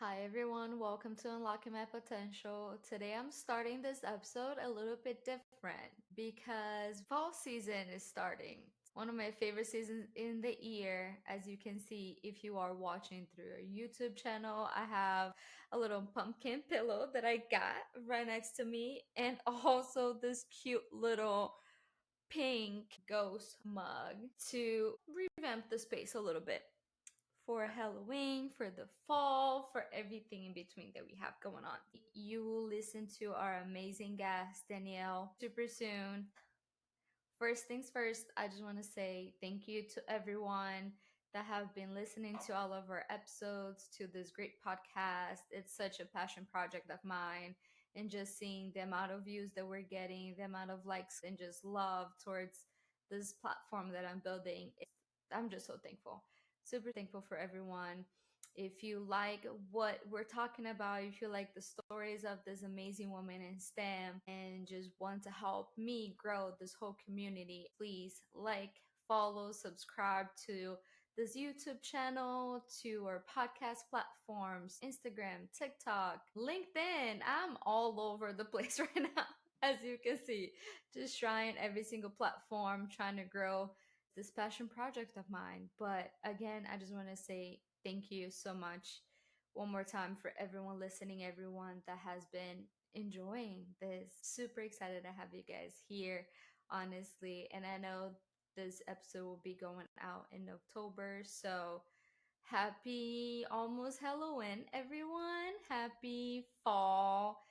Hi everyone, welcome to Unlocking My Potential. Today I'm starting this episode a little bit different because fall season is starting. One of my favorite seasons in the year. As you can see, if you are watching through our YouTube channel, I have a little pumpkin pillow that I got right next to me, and also this cute little pink ghost mug to revamp the space a little bit for Halloween, for the fall, for everything in between that we have going on. You will listen to our amazing guest, Danielle, super soon. First things first, I just want to say thank you to everyone that have been listening to all of our episodes, to this great podcast. It's such a passion project of mine. And just seeing the amount of views that we're getting, the amount of likes and just love towards this platform that I'm building, I'm just so thankful. Super thankful for everyone. If you like what we're talking about, if you like the stories of this amazing woman in STEM and just want to help me grow this whole community, please like, follow, subscribe to this YouTube channel, to our podcast platforms, Instagram, TikTok, LinkedIn. I'm all over the place right now, as you can see. Just trying every single platform, trying to grow this passion project of mine. But again, I just want to say thank you so much one more time for everyone listening, everyone that has been enjoying this. Super excited to have you guys here, honestly. And I know this episode will be going out in October. So happy almost Halloween, everyone. Happy fall.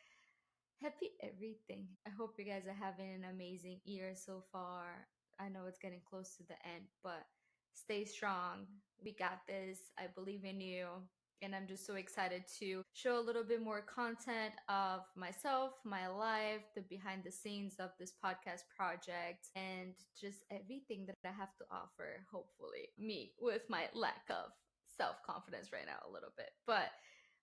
Happy everything. I hope you guys are having an amazing year so far. I know it's getting close to the end, but stay strong. We got this. I believe in you. And I'm just so excited to show a little bit more content of myself, my life, the behind the scenes of this podcast project, and just everything that I have to offer, hopefully. Me with my lack of self confidence right now, a little bit. But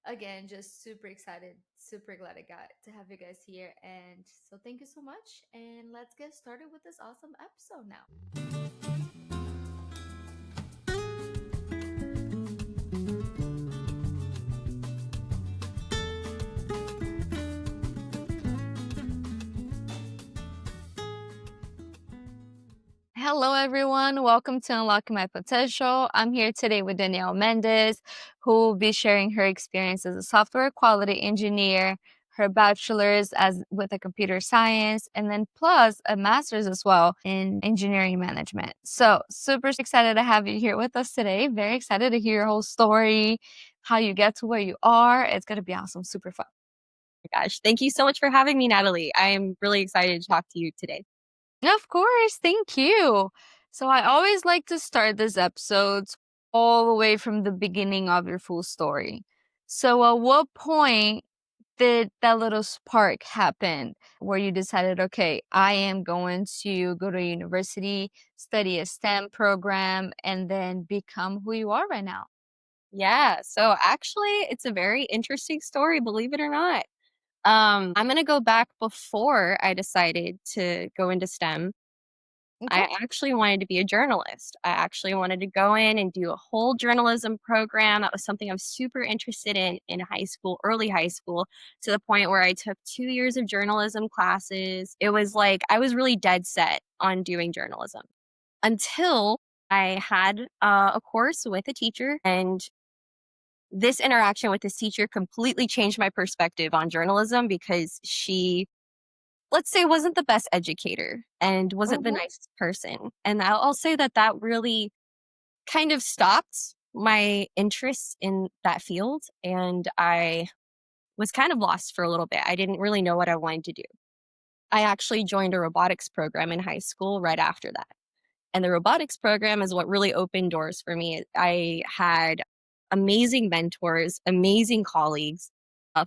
again, just super excited, super glad I got to have you guys here. And so thank you so much. And let's get started with this awesome episode now. Hello, everyone. Welcome to Unlocking My Potential. I'm here today with Danielle Mendez, who will be sharing her experience as a software quality engineer, her bachelor's as with a computer science, and then plus a master's as well in engineering management. So super excited to have you here with us today. Very excited to hear your whole story, how you get to where you are. It's going to be awesome, super fun. Gosh, thank you so much for having me, Natalie. I am really excited to talk to you today. Of course, thank you. So I always like to start these episodes all the way from the beginning of your full story. So at what point did that little spark happen where you decided, okay, I am going to go to university, study a STEM program, and then become who you are right now? Yeah, so actually, it's a very interesting story, believe it or not. I'm going to go back before I decided to go into STEM. Okay. I actually wanted to be a journalist. I actually wanted to go in and do a whole journalism program. That was something I was super interested in high school, early high school, to the point where I took 2 years of journalism classes. It was like I was really dead set on doing journalism until I had a course with a teacher, and this interaction with this teacher completely changed my perspective on journalism because she, let's say, wasn't the best educator and wasn't the Mm-hmm. nicest person. And I'll say that really kind of stopped my interest in that field. And I was kind of lost for a little bit. I didn't really know what I wanted to do. I actually joined a robotics program in high school right after that. And the robotics program is what really opened doors for me. I had amazing mentors, amazing colleagues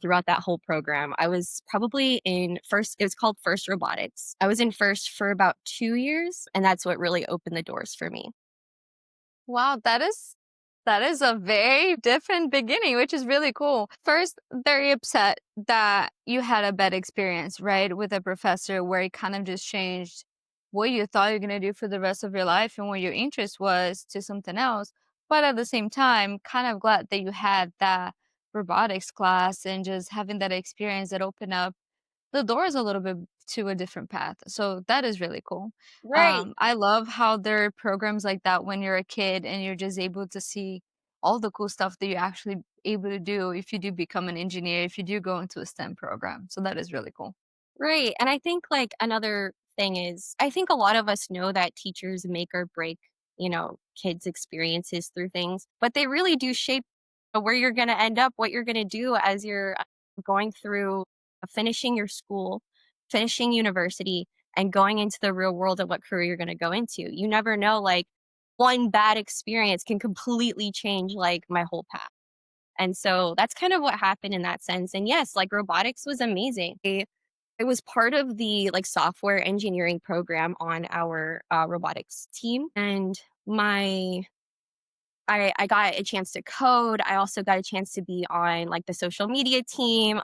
throughout that whole program. I was probably in first, it was called First Robotics. I was in first for about 2 years, and that's what really opened the doors for me. Wow, that is a very different beginning, which is really cool. First, very upset that you had a bad experience, right, with a professor where it kind of just changed what you thought you were going to do for the rest of your life and what your interest was to something else. But at the same time, kind of glad that you had that robotics class and just having that experience that opened up the doors a little bit to a different path. So that is really cool. Right. I love how there are programs like that when you're a kid and you're just able to see all the cool stuff that you're actually able to do if you do become an engineer, if you do go into a STEM program. So that is really cool. Right. And I think like another thing is I think a lot of us know that teachers make or break, kids' experiences through things, but they really do shape where you're going to end up, what you're going to do as you're going through finishing your school, finishing university, and going into the real world of what career you're going to go into. You never know, like, one bad experience can completely change like my whole path. And so that's kind of what happened in that sense. And yes, like robotics was amazing. I was part of the like software engineering program on our robotics team, and my I got a chance to code. I also got a chance to be on like the social media team.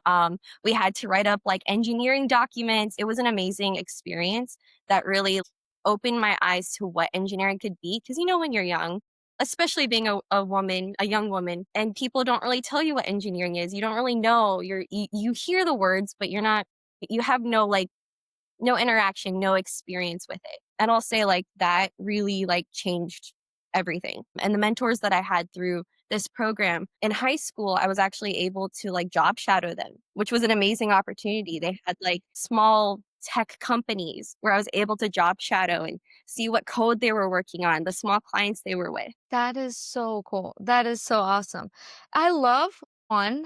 We had to write up like engineering documents. It was an amazing experience that really opened my eyes to what engineering could be. Because when you're young, especially being a woman, a young woman, and people don't really tell you what engineering is. You don't really know. You hear the words, but you have no like no interaction, no experience with it. And I'll say like that really like changed everything. And the mentors that I had through this program in high school, I was actually able to like job shadow them, which was an amazing opportunity. They had like small tech companies where I was able to job shadow and see what code they were working on, the small clients they were with. That is so cool. That is so awesome. I love one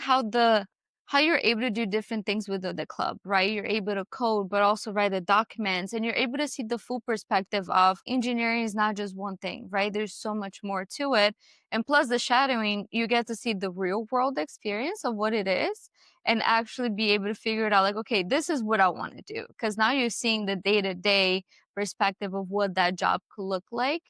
how you're able to do different things with the club, right? You're able to code, but also write the documents, and you're able to see the full perspective of engineering is not just one thing, right? There's so much more to it. And plus the shadowing, you get to see the real world experience of what it is and actually be able to figure it out like, okay, this is what I want to do. Because now you're seeing the day-to-day perspective of what that job could look like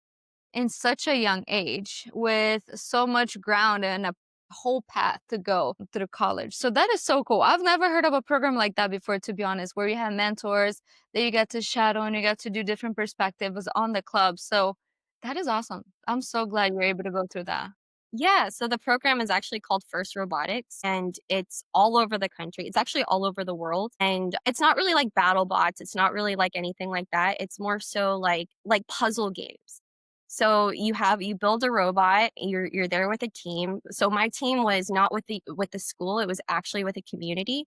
in such a young age with so much ground and a whole path to go through college. So that is so cool. I've never heard of a program like that before, to be honest, where you have mentors that you get to shadow and you get to do different perspectives on the club. So that is awesome. I'm so glad you're able to go through that. Yeah, so the program is actually called First Robotics, and it's all over the country. It's actually all over the world, and it's not really like battle bots. It's not really like anything like that. It's more so like puzzle games. So you build a robot. You're there with a team. So my team was not with the school. It was actually with a community.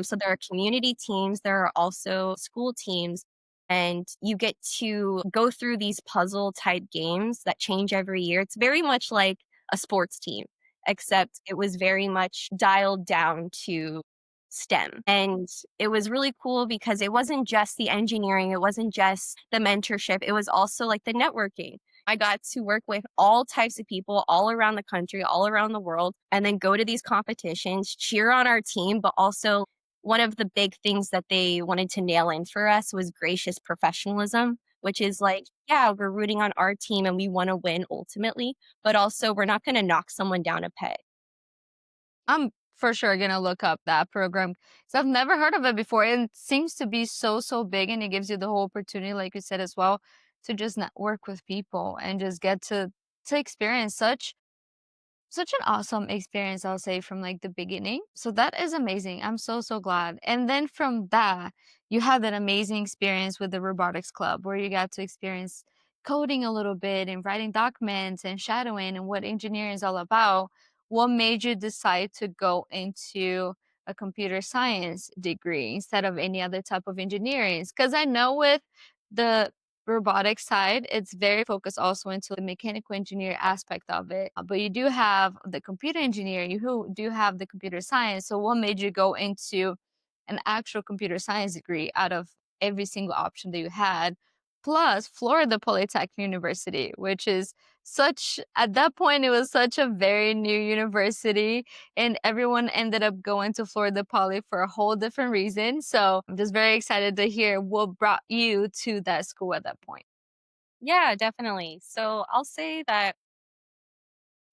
So there are community teams. There are also school teams, and you get to go through these puzzle type games that change every year. It's very much like a sports team, except it was very much dialed down to STEM. And it was really cool because it wasn't just the engineering, it wasn't just the mentorship, it was also like the networking. I got to work with all types of people all around the country, all around the world, and then go to these competitions, cheer on our team, but also one of the big things that they wanted to nail in for us was gracious professionalism, which is like, yeah, we're rooting on our team and we want to win ultimately, but also we're not going to knock someone down a peg. I'm for sure gonna look up that program because I've never heard of it before. It seems to be so, so big and it gives you the whole opportunity, like you said as well, to just network with people and just get to experience such an awesome experience, I'll say, from like the beginning. So that is amazing. I'm so, so glad. And then from that, you had that amazing experience with the robotics club where you got to experience coding a little bit and writing documents and shadowing and what engineering is all about. What made you decide to go into a computer science degree instead of any other type of engineering? Because I know with the robotics side, it's very focused also into the mechanical engineer aspect of it. But you do have the computer engineer, you who do have the computer science. So what made you go into an actual computer science degree out of every single option that you had? Plus Florida Polytechnic University, which is such at that point it was such a very new university and everyone ended up going to Florida Poly for a whole different reason. So I'm just very excited to hear what brought you to that school at that point. Yeah, definitely. So I'll say that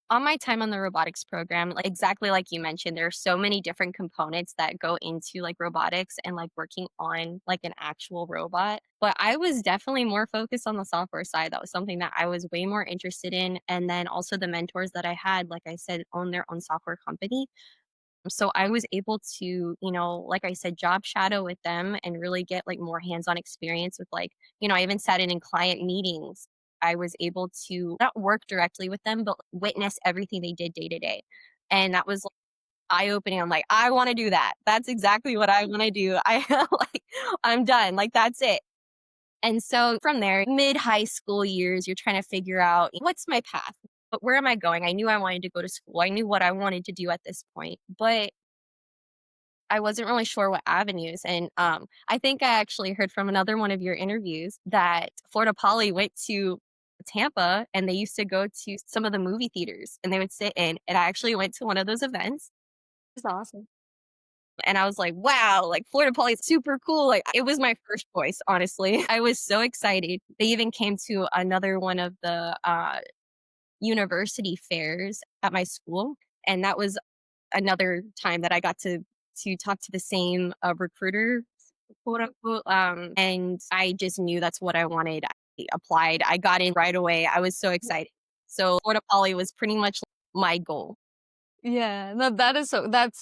on my time on the robotics program, like exactly like you mentioned, there are so many different components that go into like robotics and like working on like an actual robot. But I was definitely more focused on the software side. That was something that I was way more interested in. And then also the mentors that I had, like I said, own their own software company. So I was able to, like I said, job shadow with them and really get like more hands-on experience with like, I even sat in client meetings. I was able to not work directly with them, but witness everything they did day to day. And that was like, eye-opening. I'm like, I want to do that. That's exactly what I want to do. I like I'm done. Like that's it. And so from there, mid high school years, you're trying to figure out what's my path? But where am I going? I knew I wanted to go to school. I knew what I wanted to do at this point, but I wasn't really sure what avenues. And I think I actually heard from another one of your interviews that Florida Poly went to Tampa and they used to go to some of the movie theaters and they would sit in. And I actually went to one of those events. It's awesome. And I was like, wow, like Florida Poly is super cool. Like it was my first choice, honestly. I was so excited. They even came to another one of the university fairs at my school. And that was another time that I got to talk to the same recruiter, quote unquote. And I just knew that's what I wanted. I applied. I got in right away. I was so excited. So Florida Poly was pretty much my goal. Yeah, no, that's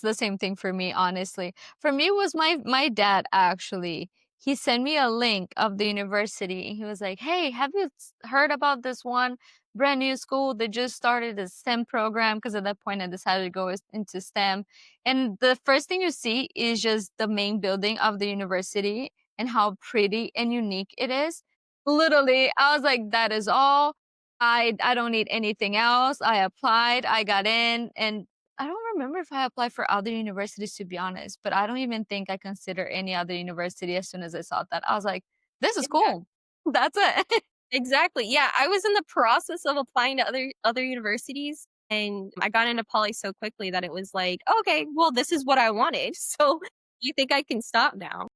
the same thing for me, honestly. For me, it was my dad actually. He sent me a link of the university. He was like, "Hey, have you heard about this one brand new school that just started a STEM program?" Because at that point, I decided to go into STEM. And the first thing you see is just the main building of the university and how pretty and unique it is. Literally, I was like, "That is all. I don't need anything else." I applied, I got in, and I don't remember if I applied for other universities, to be honest, but I don't even think I consider any other university as soon as I saw that. I was like, "This is Yeah, cool." That's it. exactly. Yeah, I was in the process of applying to other universities, and I got into Poly so quickly that it was like, okay, well, this is what I wanted. So you think I can stop now?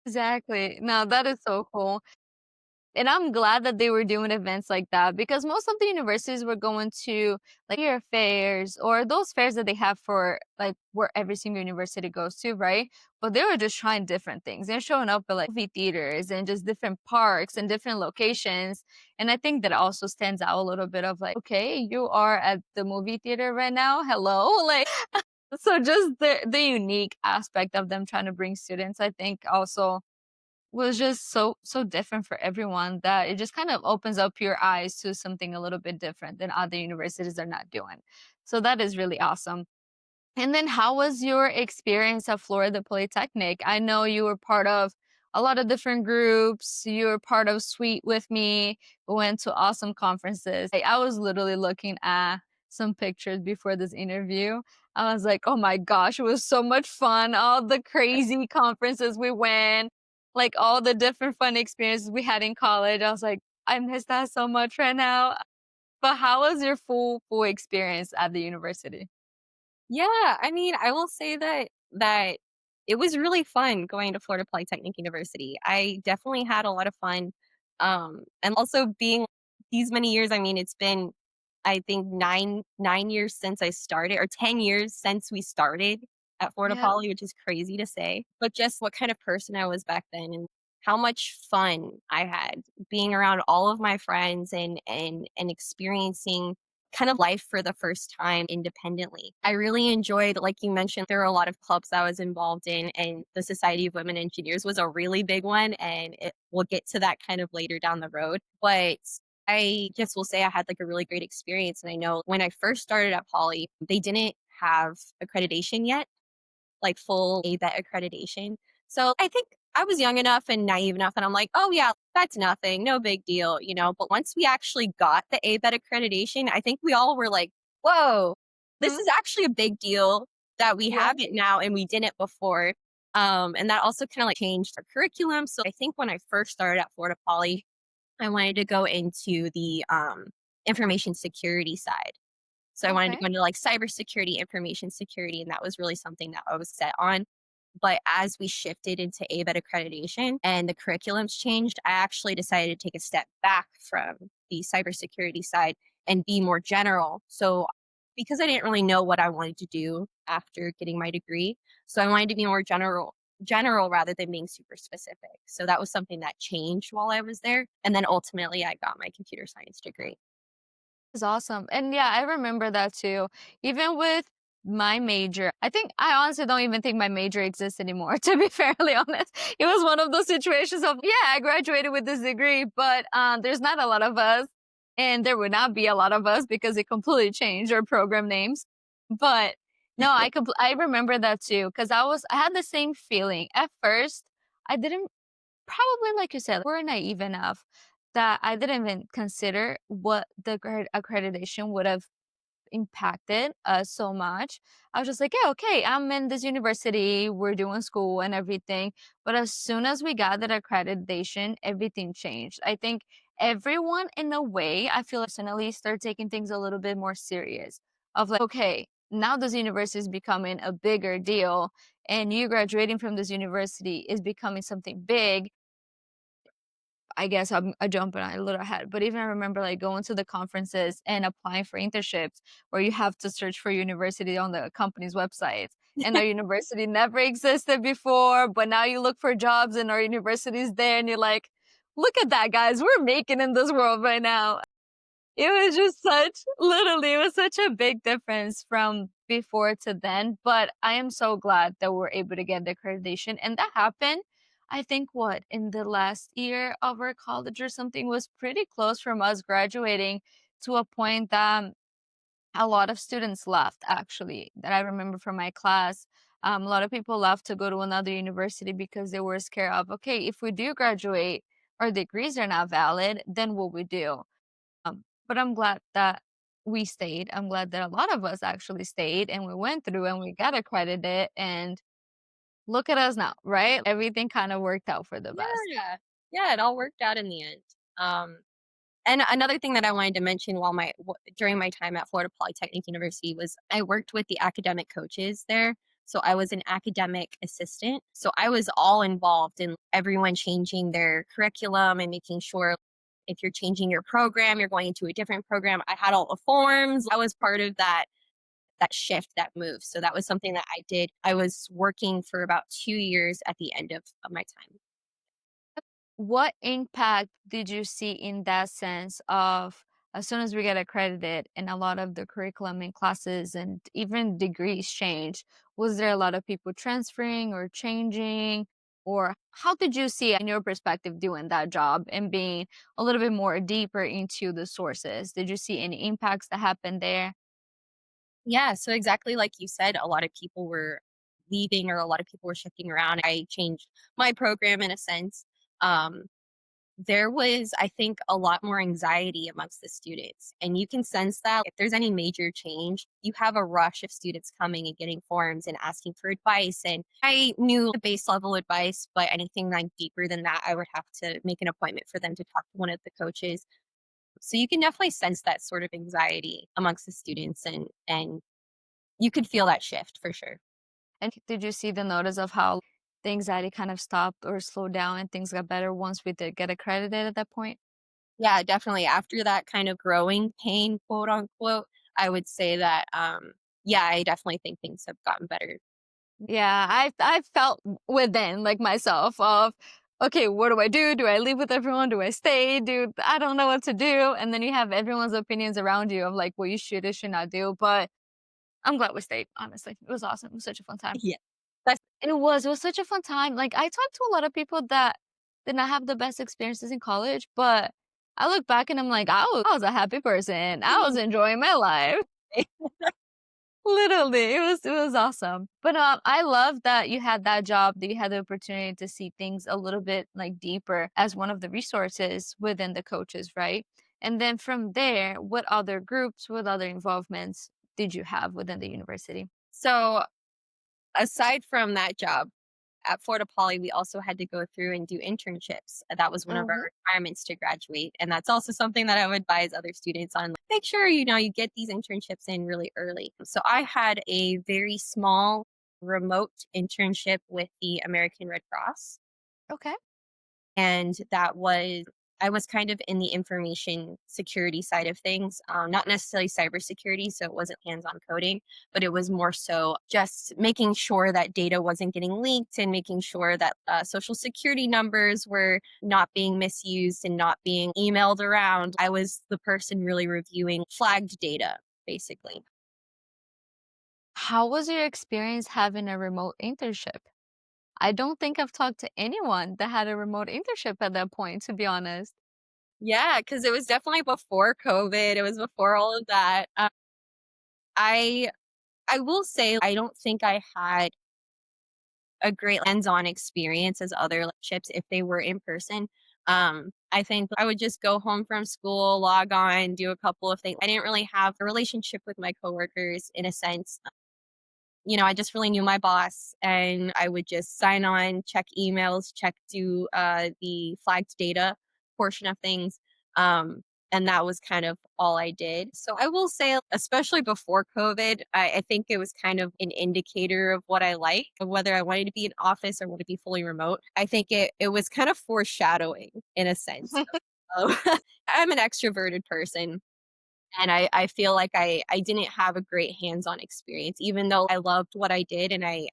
Exactly. No, that is so cool. And I'm glad that they were doing events like that because most of the universities were going to like year fairs or those fairs that they have for like where every single university goes to, right? But they were just trying different things. They're showing up at like movie theaters and just different parks and different locations. And I think that also stands out a little bit of like, okay, you are at the movie theater right now. Hello. Like so just the unique aspect of them trying to bring students, I think also was just so different for everyone that it just kind of opens up your eyes to something a little bit different than other universities are not doing. So that is really awesome. And then how was your experience at Florida Polytechnic? I know you were part of a lot of different groups. You were part of Suite with me. We went to awesome conferences. I was literally looking at some pictures before this interview. I was like, oh my gosh, it was so much fun. All the crazy conferences we went, like all the different fun experiences we had in college. I was like, I miss that so much right now. But how was your full experience at the university? Yeah, I mean, I will say that it was really fun going to Florida Polytechnic University. I definitely had a lot of fun. And also being these many years, I mean, it's been I think 9 years since I started or 10 years since we started at Florida Yeah. Poly, which is crazy to say. But just what kind of person I was back then and how much fun I had being around all of my friends and experiencing kind of life for the first time independently. I really enjoyed, like you mentioned, there are a lot of clubs I was involved in, and the Society of Women Engineers was a really big one. And we'll get to that kind of later down the road. But I just will say I had like a really great experience. And I know when I first started at Poly, they didn't have accreditation yet, like full ABET accreditation. So I think I was young enough and naive enough and I'm like, oh yeah, that's nothing, no big deal. But once we actually got the ABET accreditation, I think we all were like, whoa, this Mhm. is actually a big deal that we Yeah. have it now and we didn't before. And that also kind of like changed our curriculum. So I think when I first started at Florida Poly, I wanted to go into the information security side. So I wanted to Okay. go into like cybersecurity, information security, and that was really something that I was set on. But as we shifted into ABET accreditation and the curriculums changed, I actually decided to take a step back from the cybersecurity side and be more general. So because I didn't really know what I wanted to do after getting my degree, so I wanted to be more general rather than being super specific. So that was something that changed while I was there. And then ultimately I got my computer science degree. Is awesome. And yeah, I remember that too. Even with my major, I honestly don't even think my major exists anymore, to be fairly honest. It was one of those situations of, yeah, I graduated with this degree, but there's not a lot of us. And there would not be a lot of us because it completely changed our program names. But no, I remember that too because I had the same feeling at first. I didn't probably like you said, we're naive enough that I didn't even consider what the accreditation would have impacted us so much. I was just like, yeah, okay, I'm in this university, we're doing school and everything. But as soon as we got that accreditation, everything changed. I think everyone, in a way, I feel personally, start taking things a little bit more serious. Of like, okay, now this university is becoming a bigger deal, and you graduating from this university is becoming something big. I guess I'm jumping a little ahead, but even I remember like going to the conferences and applying for internships where you have to search for university on the company's website. And our university never existed before, but now you look for jobs and our university's there and you're like, look at that, guys, we're making in this world right now. It was just literally, it was such a big difference from before to then. But I am so glad that we're able to get the accreditation. And that happened, I think, what, in the last year of our college or something, was pretty close from us graduating to a point that a lot of students left, actually, that I remember from my class. A lot of people left to go to another university because they were scared of, okay, if we do graduate, our degrees are not valid, then what we do? But I'm glad that we stayed. I'm glad that a lot of us actually stayed and we went through and we got accredited and look at us now, right? Everything kind of worked out for the best. Yeah. Yeah, it all worked out in the end. Um, and another thing that I wanted to mention during my time at Florida Polytechnic University was I worked with the academic coaches there. So I was an academic assistant. So I was all involved in everyone changing their curriculum and making sure if you're changing your program, you're going into a different program. I had all the forms. I was part of that shift, that move. So that was something that I did. I was working for about 2 years at the end of my time. What impact did you see in that sense of as soon as we get accredited and a lot of the curriculum and classes and even degrees change? Was there a lot of people transferring or changing? Or how did you see in your perspective doing that job and being a little bit more deeper into the sources? Did you see any impacts that happened there? Yeah, so exactly like you said, a lot of people were leaving or a lot of people were shifting around. I changed my program in a sense. Um, there was, I think, a lot more anxiety amongst the students. And you can sense that if there's any major change, you have a rush of students coming and getting forms and asking for advice. And I knew the base level advice, but anything like deeper than that, I would have to make an appointment for them to talk to one of the coaches. So you can definitely sense that sort of anxiety amongst the students and you could feel that shift for sure. And did you see the notice of how the anxiety kind of stopped or slowed down and things got better once we did get accredited at that point? Yeah, definitely. After that kind of growing pain, quote unquote, I would say that, yeah, I definitely think things have gotten better. Yeah, I felt within like myself of okay, what do I do? Do I leave with everyone? Do I stay? Do I don't know what to do? And then you have everyone's opinions around you of like what you should or should not do. But I'm glad we stayed, honestly. It was awesome. It was such a fun time. Yeah. That's And it was such a fun time. Like I talked to a lot of people that did not have the best experiences in college, but I look back and I'm like, I was a happy person. I was enjoying my life. Literally, it was awesome. But I love that you had that job, that you had the opportunity to see things a little bit like deeper as one of the resources within the coaches, right? And then from there, what other groups, what other involvements did you have within the university? so aside from that job at Florida Poly, we also had to go through and do internships. That was one of our Hmm. requirements to graduate. And that's also something that I would advise other students on. Make sure, you get these internships in really early. So I had a very small remote internship with the American Red Cross. Okay. And I was kind of in the information security side of things, not necessarily cybersecurity, so it wasn't hands-on coding, but it was more so just making sure that data wasn't getting leaked and making sure that social security numbers were not being misused and not being emailed around. I was the person really reviewing flagged data, basically. How was your experience having a remote internship? I don't think I've talked to anyone that had a remote internship at that point, to be honest. Yeah, because it was definitely before COVID. It was before all of that. I I will say I don't think I had a great hands-on experience as other chips if they were in person. I think I would just go home from school, log on, do a couple of things. I didn't really have a relationship with my coworkers in a sense. I just really knew my boss and I would just sign on, check emails, check do the flagged data portion of things. Um, and that was kind of all I did. So I will say, especially before COVID, I think it was kind of an indicator of what I like, of whether I wanted to be in office or want to be fully remote. I think it was kind of foreshadowing in a sense. I'm an extroverted person. And I feel like I didn't have a great hands-on experience, even though I loved what I did. And I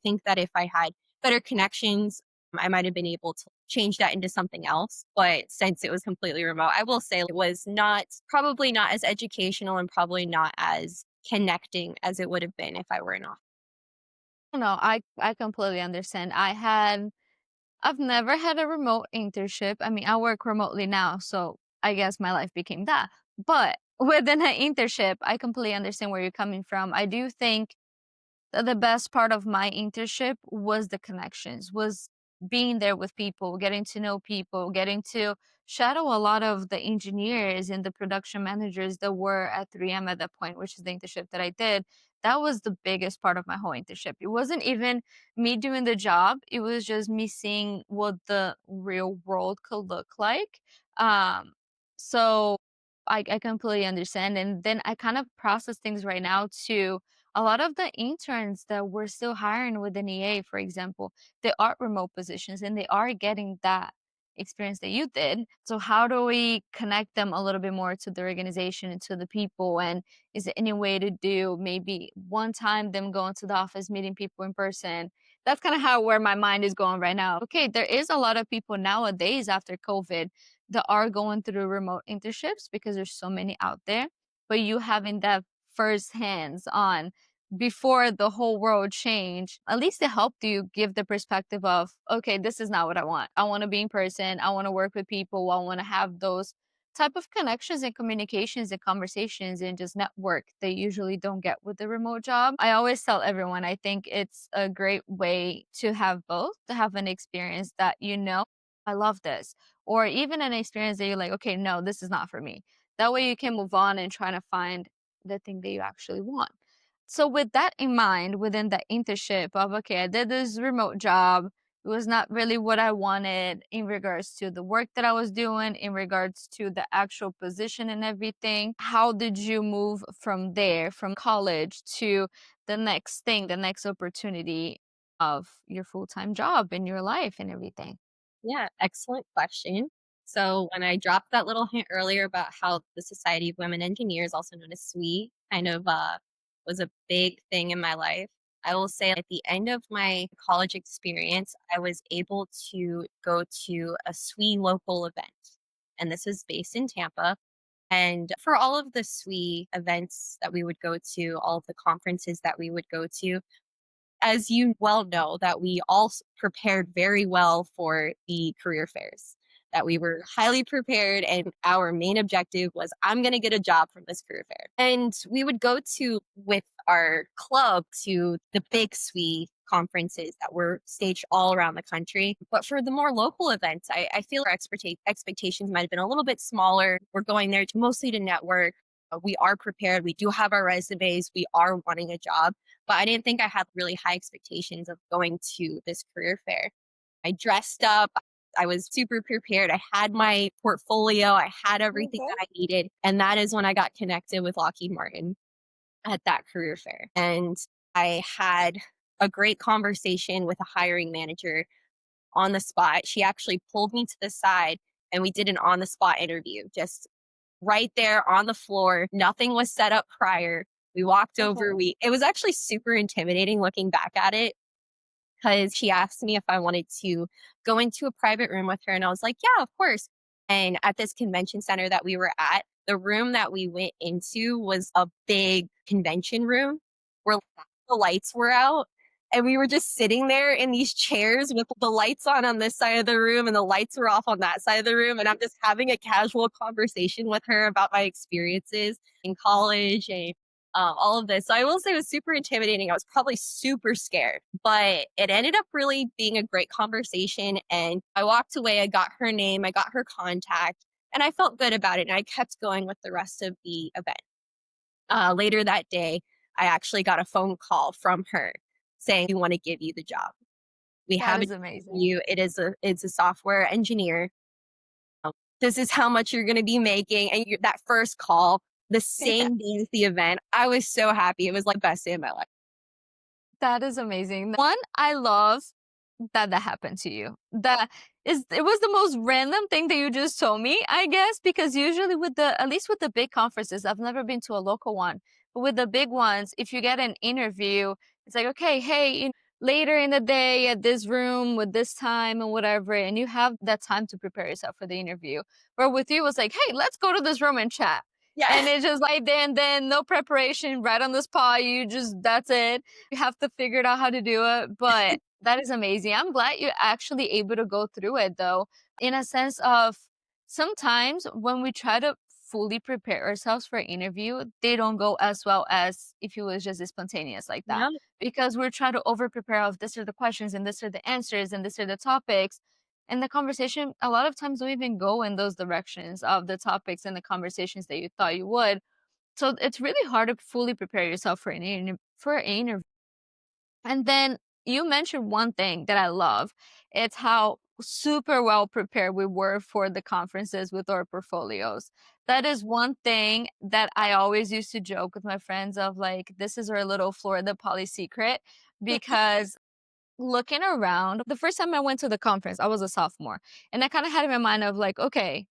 think that if I had better connections, I might have been able to change that into something else. But since it was completely remote, I will say it was not probably not as educational and probably not as connecting as it would have been if I were in office. No, I completely understand. I've never had a remote internship. I mean, I work remotely now, so I guess my life became that. But within an internship, I completely understand where you're coming from. I do think the best part of my internship was the connections, was being there with people, getting to know people, getting to shadow a lot of the engineers and the production managers that were at 3M at that point, which is the internship that I did. That was the biggest part of my whole internship. It wasn't even me doing the job, it was just me seeing what the real world could look like. So I completely understand. And then I kind of process things right now too. A lot of the interns that we're still hiring within EA, for example, they are remote positions and they are getting that experience that you did. So how do we connect them a little bit more to the organization and to the people? And is there any way to do maybe one time them going to the office, meeting people in person? That's kind of how where my mind is going right now. Okay, there is a lot of people nowadays after COVID that are going through remote internships because there's so many out there. But you having that first hands on before the whole world changed, at least it helped you give the perspective of, okay, this is not what I want. I want to be in person. I want to work with people. I want to have those type of connections and communications and conversations and just network they usually don't get with the remote job. I always tell everyone I think it's a great way to have both, to have an experience that I love this, or even an experience that you're like, okay, no, this is not for me. That way you can move on and try to find the thing that you actually want. So with that in mind, within the internship of, okay, I did this remote job. It was not really what I wanted in regards to the work that I was doing, in regards to the actual position and everything. How did you move from there, from college to the next thing, the next opportunity of your full-time job in your life and everything? Yeah, excellent question. So when I dropped that little hint earlier about how the Society of Women Engineers, also known as SWE, kind of was a big thing in my life. I will say at the end of my college experience, I was able to go to a SWE local event. And this was based in Tampa. And for all of the SWE events that we would go to, all of the conferences that we would go to, as you well know, that we all prepared very well for the career fairs, that we were highly prepared, and our main objective was, I'm going to get a job from this career fair. And we would go to, with our club, to the big SWE conferences that were staged all around the country. But for the more local events, I feel our expectations might have been a little bit smaller. We're going there to mostly to network. We are prepared. We do have our resumes. We are wanting a job, but I didn't think I had really high expectations of going to this career fair. I dressed up. I was super prepared. I had my portfolio. I had everything Okay. that I needed. And that is when I got connected with Lockheed Martin at that career fair. And I had a great conversation with a hiring manager on the spot. She actually pulled me to the side and we did an on the spot interview, just right there on the floor. Nothing was set up prior. We walked over. Okay. It was actually super intimidating looking back at it because she asked me if I wanted to go into a private room with her. And I was like, yeah, of course. And at this convention center that we were at, the room that we went into was a big convention room where the lights were out. And we were just sitting there in these chairs with the lights on this side of the room and the lights were off on that side of the room. And I'm just having a casual conversation with her about my experiences in college and all of this. So I will say it was super intimidating. I was probably super scared, but it ended up really being a great conversation. And I walked away, I got her name, I got her contact, and I felt good about it. And I kept going with the rest of the event. Later that day, I actually got a phone call from her saying, "We want to give you the job. We That have it is for amazing. you. It's a software engineer. This is how much you're going to be making." And that first call, the same day as the event, I was so happy. It was like best day of my life. That is amazing. One, I love that that happened to you. That is it was the most random thing that you just told me, I guess, because usually with the at least with the big conferences, I've never been to a local one, but with the big ones, if you get an interview, it's like, okay, hey, later in the day at this room with this time and whatever, and you have that time to prepare yourself for the interview. Where with you it was like, hey, let's go to this room and chat. Yeah. And it's just like then no preparation, right on the spot. You just that's it. You have to figure it out how to do it. But that is amazing. I'm glad you're actually able to go through it though, in a sense of sometimes when we try to fully prepare ourselves for an interview, they don't go as well as if it was just spontaneous like that. Yeah, Because we're trying to over prepare of this are the questions and this are the answers and this are the topics. And the conversation a lot of times don't even go in those directions of the topics and the conversations that you thought you would. So it's really hard to fully prepare yourself for for an interview. And then you mentioned one thing that I love. It's how super well prepared we were for the conferences with our portfolios. That is one thing that I always used to joke with my friends of like, this is our little Florida Poly secret because looking around, the first time I went to the conference, I was a sophomore. And I kind of had in my mind of like, okay,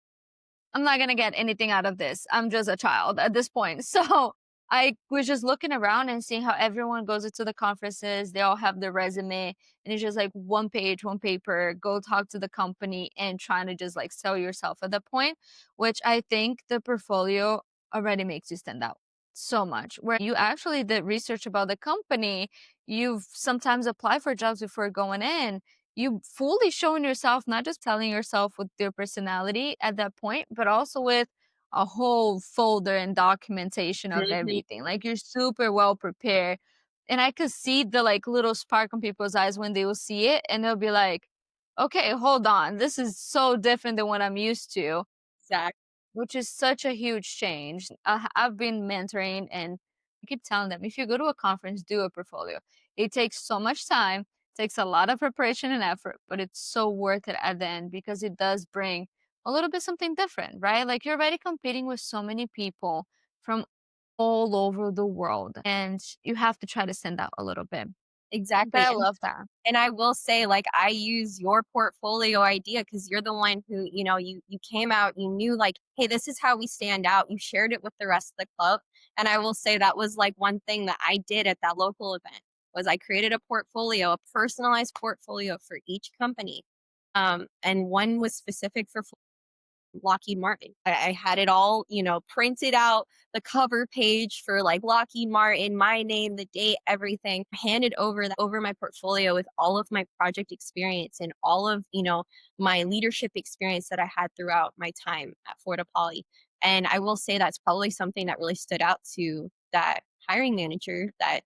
I'm not gonna get anything out of this. I'm just a child at this point. So I was just looking around and seeing how everyone goes into the conferences. They all have their resume, and it's just like one page, one paper. Go talk to the company and trying to just like sell yourself at that point, which I think the portfolio already makes you stand out so much. Where you actually did research about the company, you've sometimes applied for jobs before going in, you fully showing yourself, not just telling yourself with your personality at that point, but also with a whole folder and documentation of mhm, everything. Like you're super well prepared. And I could see the like little spark on people's eyes when they will see it and they'll be like, okay, hold on. This is so different than what I'm used to, exactly. which is such a huge change. I've been mentoring and I keep telling them if you go to a conference, do a portfolio. It takes so much time, takes a lot of preparation and effort, but it's so worth it at the end because it does bring a little bit something different, right? Like you're already competing with so many people from all over the world and you have to try to stand out a little bit. But Exactly. I love that. And I will say, like, I use your portfolio idea because you're the one who, you came out, you knew like, hey, this is how we stand out. You shared it with the rest of the club. And I will say that was like one thing that I did at that local event was I created a portfolio, a personalized portfolio for each company. And one was specific for Lockheed Martin. I had it all, printed out, the cover page for like Lockheed Martin, my name, the date, everything, handed over my portfolio with all of my project experience and all of, my leadership experience that I had throughout my time at Florida Poly. And I will say that's probably something that really stood out to that hiring manager that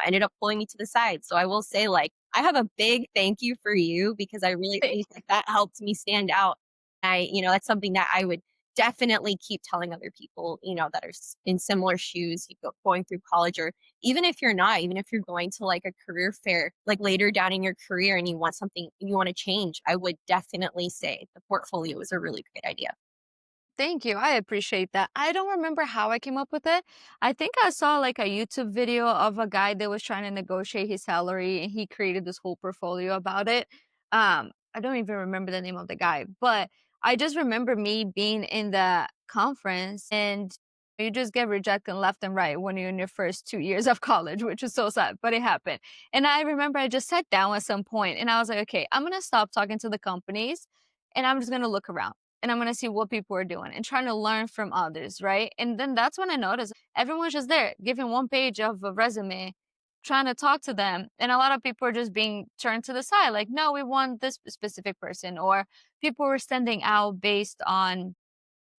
ended up pulling me to the side. So I will say, like, I have a big thank you for you because I really think that that helped me stand out. That's something that I would definitely keep telling other people, that are in similar shoes, going through college, or even if you're not, even if you're going to like a career fair, like later down in your career and you want something, you want to change, I would definitely say the portfolio is a really great idea. Thank you. I appreciate that. I don't remember how I came up with it. I think I saw like a YouTube video of a guy that was trying to negotiate his salary and he created this whole portfolio about it. I don't even remember the name of the guy, but I just remember me being in the conference and you just get rejected left and right when you're in your first 2 years of college, which is so sad, but it happened. And I remember I just sat down at some point and I was like, okay, I'm going to stop talking to the companies and I'm just going to look around and I'm gonna see what people are doing and trying to learn from others, right? And then that's when I noticed everyone's just there giving one page of a resume. trying to talk to them. And a lot of people are just being turned to the side, like, no, we want this specific person. Or people were standing out based on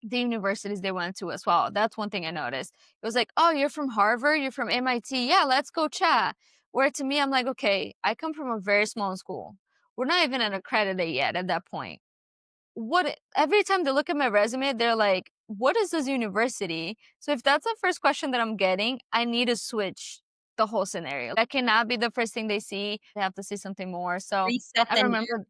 the universities they went to as well. That's one thing I noticed. It was like, oh, you're from Harvard, you're from MIT. Yeah, let's go chat. Where to me, I'm like, okay, I come from a very small school. We're not even an accredited yet at that point. Every time they look at my resume, they're like, what is this university? So if that's the first question that I'm getting, I need to switch the whole scenario. That cannot be the first thing they see. They have to see something more. So Reset I the remember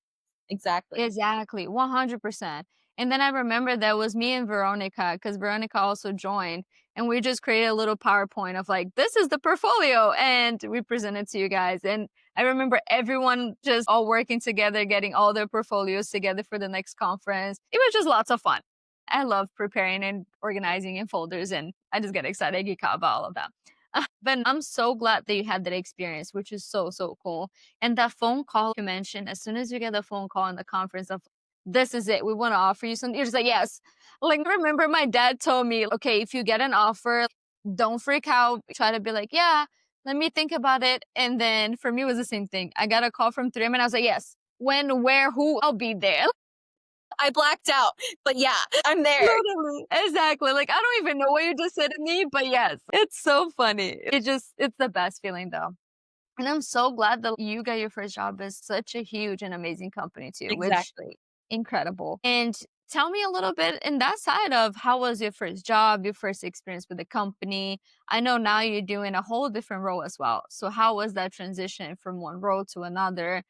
exactly. exactly, 100%. And then I remember that was me and Veronica, because Veronica also joined, and we just created a little PowerPoint of like, this is the portfolio, and we presented to you guys. And I remember everyone just all working together, getting all their portfolios together for the next conference. It was just lots of fun. I love preparing and organizing in folders, and I just get excited, geek out about all of that. But I'm so glad that you had that experience, which is so, so cool. And that phone call you mentioned, as soon as you get the phone call in the conference of, this is it, we want to offer you something, you're just like, yes. Like, I remember my dad told me, okay, if you get an offer, don't freak out. Try to be like, yeah, let me think about it. And then for me, it was the same thing. I got a call from 3M and I was like, yes, when, where, who, I'll be there. I blacked out, but yeah, I'm there. Literally. Exactly. Like, I don't even know what you just said to me, but yes, it's so funny. It's the best feeling though. And I'm so glad that you got your first job at such a huge and amazing company too, which Exactly. incredible. And tell me a little bit in that side of how was your first job, your first experience with the company? I know now you're doing a whole different role as well. So how was that transition from one role to another?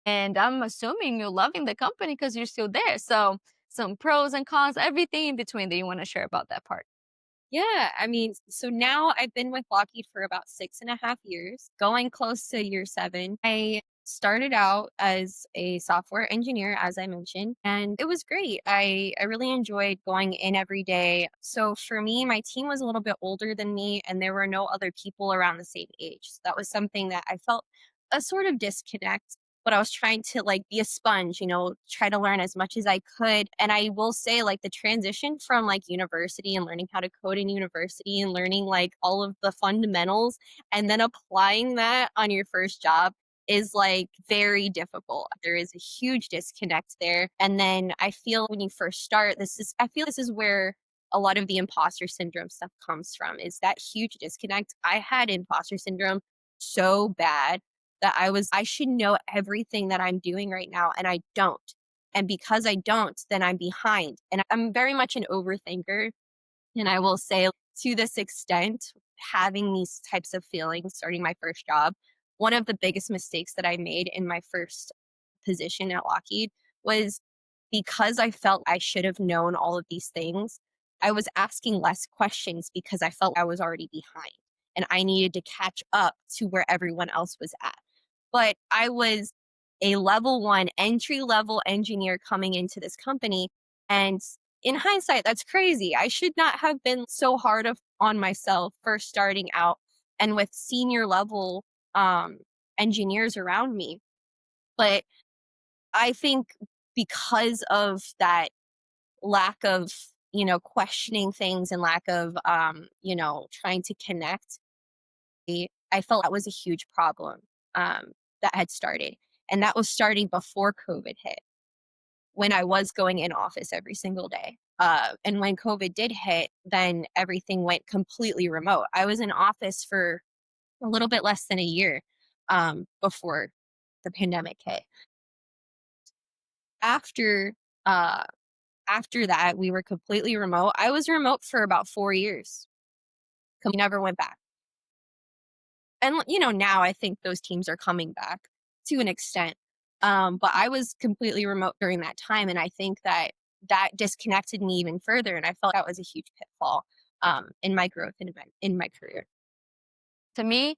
And I'm assuming you're loving the company because you're still there. So some pros and cons, everything in between that you want to share about that part. Yeah, I mean, so now I've been with Lockheed for about 6.5 years, going close to year 7. I started out as a software engineer, as I mentioned, and it was great. I really enjoyed going in every day. So for me, my team was a little bit older than me, and there were no other people around the same age. So that was something that I felt a sort of disconnect. But I was trying to like be a sponge, try to learn as much as I could. And I will say, like, the transition from like university and learning how to code in university and learning like all of the fundamentals and then applying that on your first job is like very difficult. There is a huge disconnect there. And then I feel when you first start, I feel this is where a lot of the imposter syndrome stuff comes from, is that huge disconnect. I had imposter syndrome so bad that I should know everything that I'm doing right now, and I don't. And because I don't, then I'm behind. And I'm very much an overthinker. And I will say, to this extent, having these types of feelings starting my first job, one of the biggest mistakes that I made in my first position at Lockheed was, because I felt I should have known all of these things, I was asking less questions because I felt I was already behind and I needed to catch up to where everyone else was at. But I was a level 1 entry level engineer coming into this company. And in hindsight, that's crazy. I should not have been so hard on myself first starting out and with senior level um, engineers around me. But I think because of that lack of, questioning things and lack of, trying to connect, I felt that was a huge problem that had started. And that was starting before COVID hit, when I was going in office every single day. And when COVID did hit, then everything went completely remote. I was in office for a little bit less than a year before the pandemic hit. After uh, after that, we were completely remote. I was remote for about 4 years. We never went back. And now I think those teams are coming back to an extent. But I was completely remote during that time, and I think that disconnected me even further, and I felt that was a huge pitfall in my growth and in my career. To me,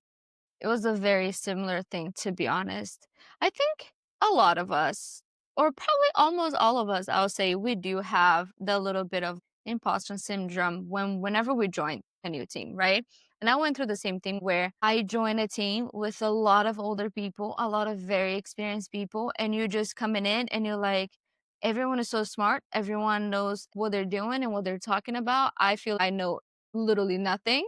it was a very similar thing, to be honest. I think a lot of us, or probably almost all of us, I would say, we do have the little bit of imposter syndrome whenever we join a new team, right? And I went through the same thing where I joined a team with a lot of older people, a lot of very experienced people, and you're just coming in and you're like, everyone is so smart, everyone knows what they're doing and what they're talking about. I feel I know literally nothing.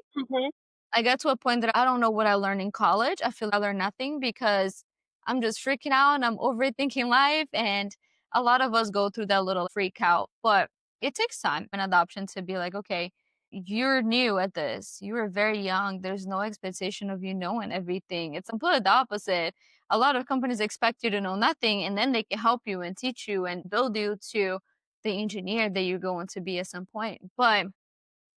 I get to a point that I don't know what I learned in college. I feel I learned nothing because I'm just freaking out and I'm overthinking life. And a lot of us go through that little freak out, but it takes time and adoption to be like, okay, you're new at this. You are very young. There's no expectation of you knowing everything. It's completely the opposite. A lot of companies expect you to know nothing and then they can help you and teach you and build you to the engineer that you're going to be at some point. But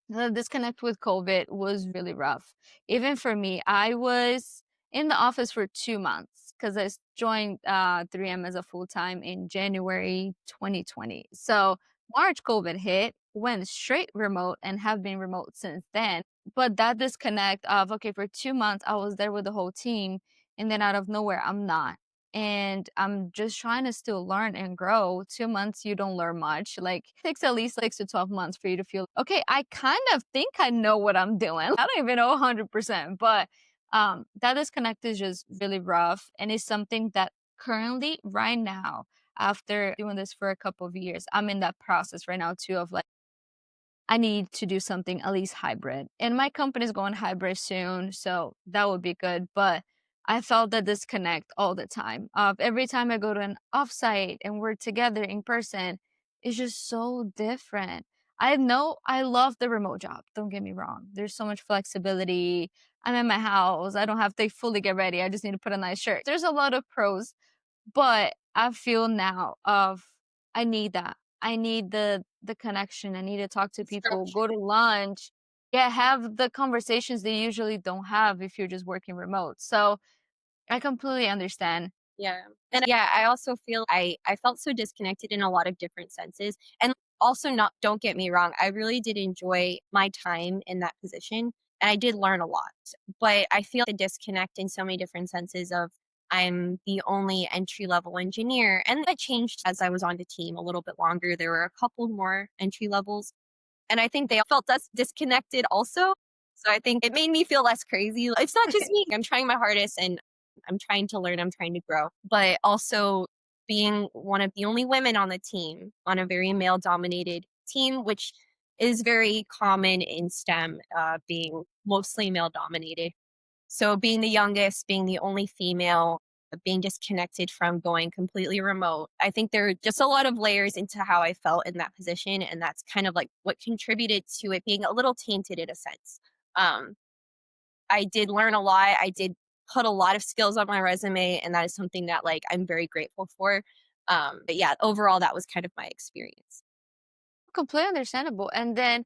the disconnect with COVID was really rough. Even for me, I was in the office for 2 months because joined 3M as a full time in January 2020. So March COVID hit, went straight remote, and have been remote since then. But that disconnect of okay, for 2 months I was there with the whole team, and then out of nowhere I'm not. And I'm just trying to still learn and grow. 2 months, you don't learn much. Like, it takes at least 6 to 12 months for you to feel, okay, I kind of think I know what I'm doing. I don't even know 100%, but that disconnect is just really rough. And it's something that currently, right now, after doing this for a couple of years, I'm in that process right now too of like, I need to do something at least hybrid. And my company's going hybrid soon, so that would be good. But I felt that disconnect all the time. Of every time I go to an offsite and we're together in person, it's just so different. I know I love the remote job. Don't get me wrong. There's so much flexibility. I'm in my house. I don't have to fully get ready. I just need to put a nice shirt. There's a lot of pros, but I feel now of I need that. I need the connection. I need to talk to people, Structure. go to lunch, yeah, have the conversations they usually don't have if you're just working remote. So I completely understand. Yeah. And yeah, I also feel I felt so disconnected in a lot of different senses. And also not don't get me wrong, I really did enjoy my time in that position and I did learn a lot. But I feel the disconnect in so many different senses of I'm the only entry level engineer. And that changed as I was on the team a little bit longer. There were a couple more entry levels and I think they all felt disconnected also. So I think it made me feel less crazy. It's not just me. I'm trying my hardest and I'm trying to learn, I'm trying to grow. But also being one of the only women on the team, on a very male dominated team, which is very common in STEM, being mostly male dominated. So being the youngest, being the only female, being disconnected from going completely remote. I think there are just a lot of layers into how I felt in that position. And that's kind of like what contributed to it being a little tainted in a sense. Um, I did learn a lot. I did put a lot of skills on my resume, and that is something that like I'm very grateful for. But yeah, overall, that was kind of my experience. Completely understandable. And then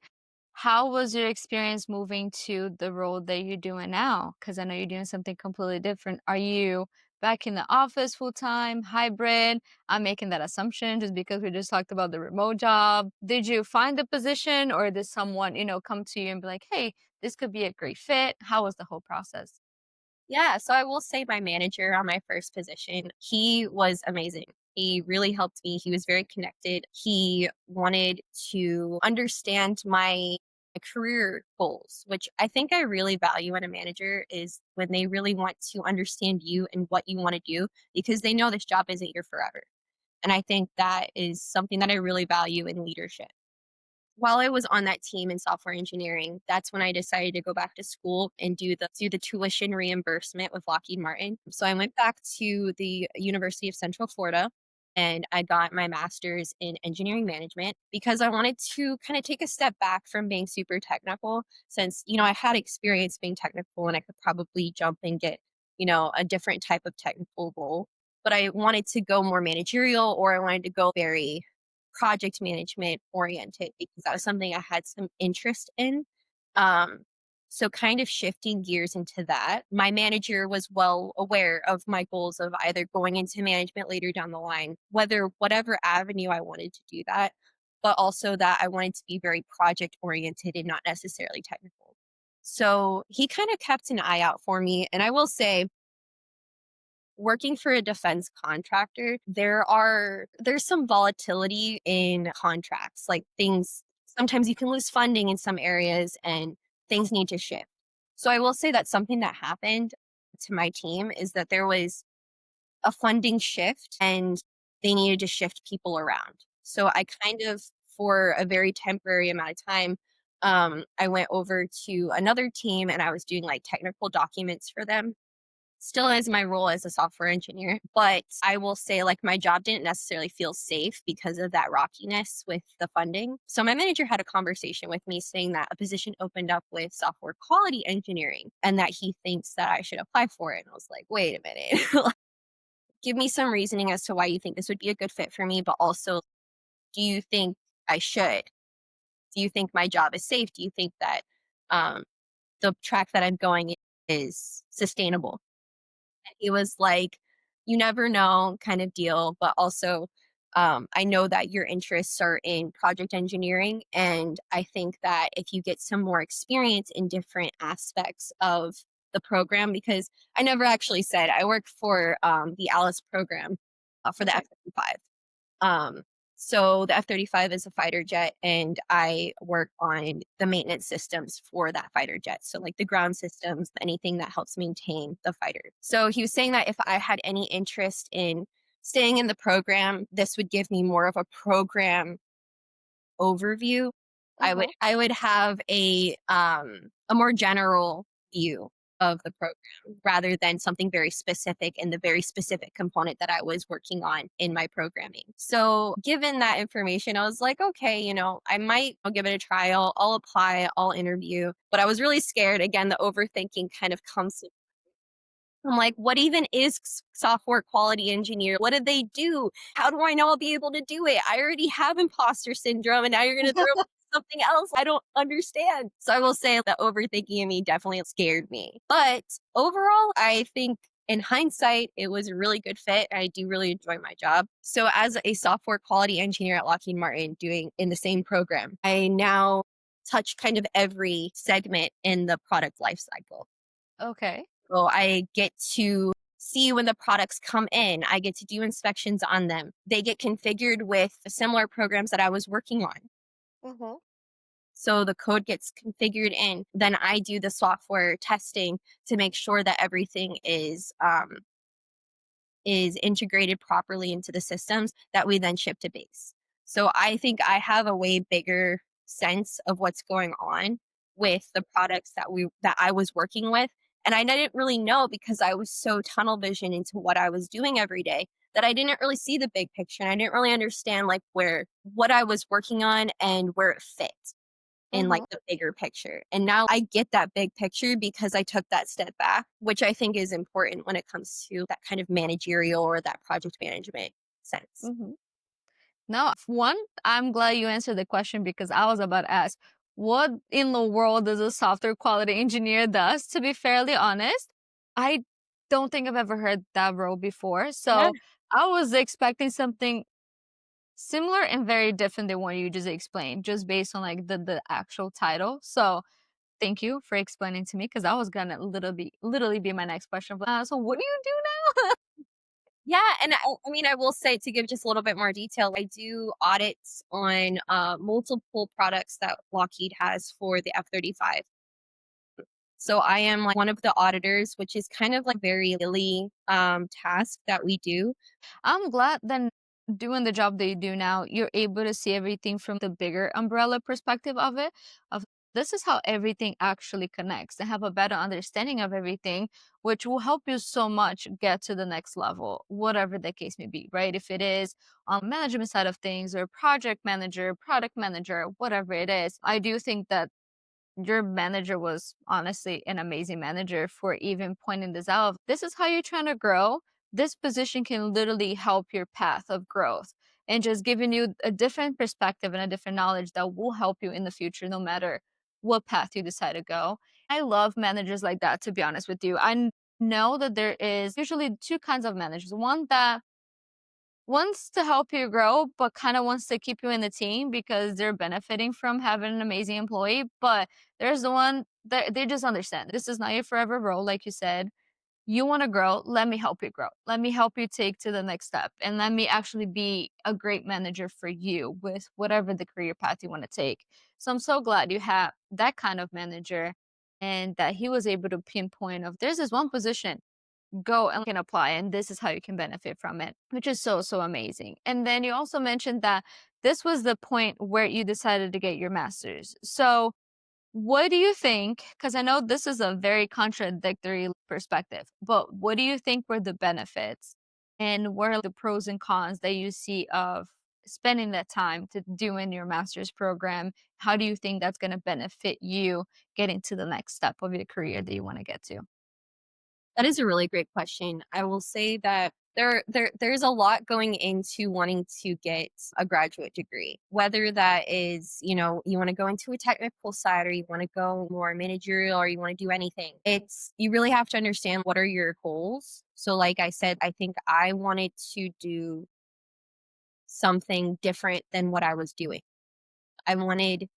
how was your experience moving to the role that you're doing now? Because I know you're doing something completely different. Are you back in the office full time, hybrid? I'm making that assumption just because we just talked about the remote job. Did you find the position or did someone, come to you and be like, hey, this could be a great fit? How was the whole process? Yeah, so I will say my manager on my first position, he was amazing. He really helped me. He was very connected. He wanted to understand my career goals, which I think I really value in a manager is when they really want to understand you and what you want to do because they know this job isn't your forever. And I think that is something that I really value in leadership. While I was on that team in software engineering, that's when I decided to go back to school and do the tuition reimbursement with Lockheed Martin. So I went back to the University of Central Florida and I got my master's in engineering management because I wanted to kind of take a step back from being super technical since, I had experience being technical and I could probably jump and get, a different type of technical role. But I wanted to go more managerial or I wanted to go very project management oriented because that was something I had some interest in. Um, so kind of shifting gears into that. My manager was well aware of my goals of either going into management later down the line, whatever avenue I wanted to do that, but also that I wanted to be very project oriented and not necessarily technical. So he kind of kept an eye out for me. And I will say, working for a defense contractor, there's some volatility in contracts. Like things sometimes you can lose funding in some areas and things need to shift. So I will say that something that happened to my team is that there was a funding shift and they needed to shift people around. So I kind of for a very temporary amount of time I went over to another team and I was doing like technical documents for them, still as my role as a software engineer. But I will say, like, my job didn't necessarily feel safe because of that rockiness with the funding. So my manager had a conversation with me saying that a position opened up with software quality engineering and that he thinks that I should apply for it. And I was like, wait a minute. Give me some reasoning as to why you think this would be a good fit for me, but also, do you think I should? Do you think my job is safe? Do you think that um, the track that I'm going is sustainable? And he was like, "You never know," kind of deal, but also, I know that your interests are in project engineering, and I think that if you get some more experience in different aspects of the program, because I never actually said I work for the Alice program for the Okay. F-35. Um, so the F-35 is a fighter jet, and I work on the maintenance systems for that fighter jet. So like the ground systems, anything that helps maintain the fighter. So he was saying that if I had any interest in staying in the program, this would give me more of a program overview. I would have a more general view of the program rather than something very specific in the very specific component that I was working on in my programming. So, given that information, I was like, okay, I might I'll give it a try. I'll apply, I'll interview. But I was really scared. Again, the overthinking kind of comes. I'm like, what even is software quality engineer? What do they do? How do I know I'll be able to do it? I already have imposter syndrome and now you're going to throw something else. I don't understand. So I will say that overthinking of me definitely scared me. But overall, I think in hindsight, it was a really good fit. I do really enjoy my job. So as a software quality engineer at Lockheed Martin doing in the same program, I now touch kind of every segment in the product lifecycle. Okay. So I get to see when the products come in. I get to do inspections on them. They get configured with similar programs that I was working on. Mm-hmm. So the code gets configured in. Then I do the software testing to make sure that everything is integrated properly into the systems that we then ship to base. So I think I have a way bigger sense of what's going on with the products that I was working with. And I didn't really know because I was so tunnel vision into what I was doing every day that I didn't really see the big picture. And I didn't really understand like where what I was working on and where it fit in like Mm-hmm. the bigger picture. And now I get that big picture because I took that step back, which I think is important when it comes to that kind of managerial or that project management sense. Mm-hmm. Now, one, I'm glad you answered the question because I was about to ask, what in the world does a software quality engineer does? To be fairly honest, I don't think I've ever heard that role before. Yeah. So I was expecting something similar and very different than what you just explained, just based on like the actual title. So thank you for explaining to me because I was gonna literally be my next question. So what do you do now? Yeah, and I mean, I will say to give just a little bit more detail, I do audits on multiple products that Lockheed has for the F-35. So I am like one of the auditors, which is kind of like very silly task that we do. I'm glad then doing the job that you do now, you're able to see everything from the bigger umbrella perspective of it. Of this is how everything actually connects and have a better understanding of everything, which will help you so much get to the next level, whatever the case may be, right? If it is on management side of things or project manager, product manager, whatever it is, I do think that your manager was honestly an amazing manager for even pointing this out. This is how you're trying to grow. This position can literally help your path of growth and just giving you a different perspective and a different knowledge that will help you in the future, no matter what path you decide to go. I love managers like that, to be honest with you. Know that there is usually two kinds of managers. One that wants to help you grow, but kind of wants to keep you in the team because they're benefiting from having an amazing employee. But there's the one that they just understand this is not your forever role, like you said. You want to grow, let me help you grow. Let me help you take to the next step. And let me actually be a great manager for you with whatever the career path you want to take. So I'm so glad you have that kind of manager and that he was able to pinpoint of there's this one position go and can apply and this is how you can benefit from it, which is so amazing. And then you also mentioned that this was the point where you decided to get your master's. So What do you think? Because I know this is a very contradictory perspective, but what do you think were the benefits and what are the pros and cons that you see of spending that time to doing your master's program? How do you think that's going to benefit you getting to the next step of your career that you want to get to? That is a really great question. I will say that there's a lot going into wanting to get a graduate degree. Whether that is, you want to go into a technical side or you want to go more managerial or you want to do anything. It's you really have to understand what are your goals. So like I said, I think I wanted to do something different than what I was doing. I wanted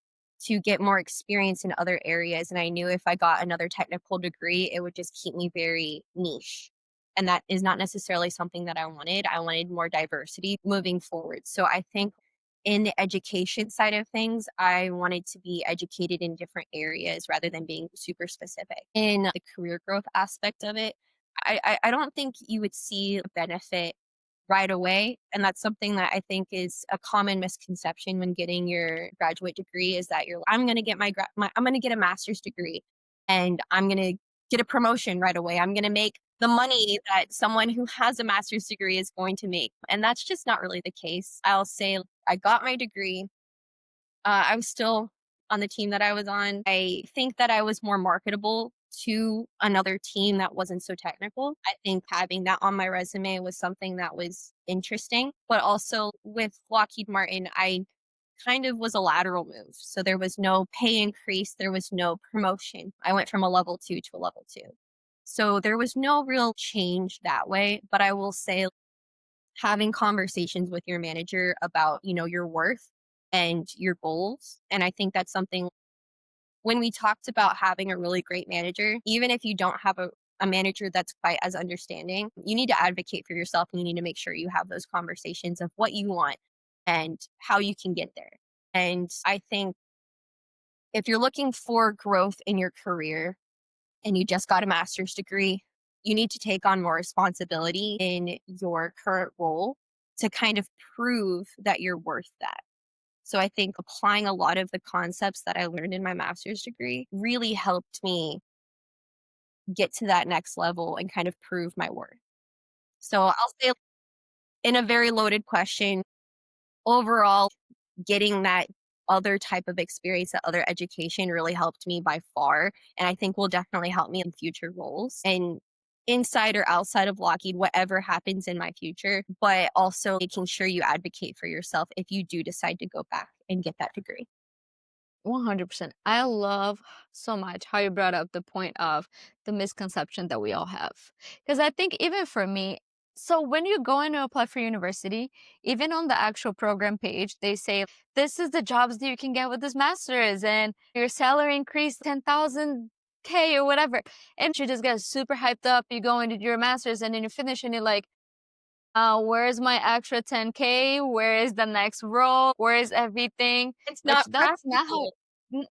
to get more experience in other areas. And I knew if I got another technical degree, it would just keep me very niche. And that is not necessarily something that I wanted. I wanted more diversity moving forward. So I think in the education side of things, I wanted to be educated in different areas rather than being super specific. In the career growth aspect of it, I don't think you would see a benefit right away. And that's something that I think is a common misconception when getting your graduate degree is that I'm going to get I'm going to get a master's degree and I'm going to get a promotion right away. I'm going to make the money that someone who has a master's degree is going to make. And that's just not really the case. I'll say I got my degree. I was still on the team that I was on. I think that I was more marketable to another team that wasn't so technical. I think having that on my resume was something that was interesting. But also with Lockheed Martin, I kind of was a lateral move. So there was no pay increase, there was no promotion. I went from a level 2 to a level 2. So there was no real change that way. But I will say having conversations with your manager about, your worth and your goals. And I think that's something when we talked about having a really great manager, even if you don't have a manager that's quite as understanding, you need to advocate for yourself and you need to make sure you have those conversations of what you want and how you can get there. And I think if you're looking for growth in your career and you just got a master's degree, you need to take on more responsibility in your current role to kind of prove that you're worth that. So I think applying a lot of the concepts that I learned in my master's degree really helped me get to that next level and kind of prove my worth. So I'll say in a very loaded question, overall, getting that other type of experience, that other education really helped me by far. And I think will definitely help me in future roles and inside or outside of Lockheed, whatever happens in my future, but also making sure you advocate for yourself if you do decide to go back and get that degree. 100%. I love so much how you brought up the point of the misconception that we all have. Because I think even for me, so when you go in to apply for university, even on the actual program page, they say, this is the jobs that you can get with this master's and your salary increased 10,000 K or whatever. And you just get super hyped up. You go into your master's and then you finish and you're like, where's my extra 10K? Where is the next role? Where is everything? It's Which not that's not how practical. n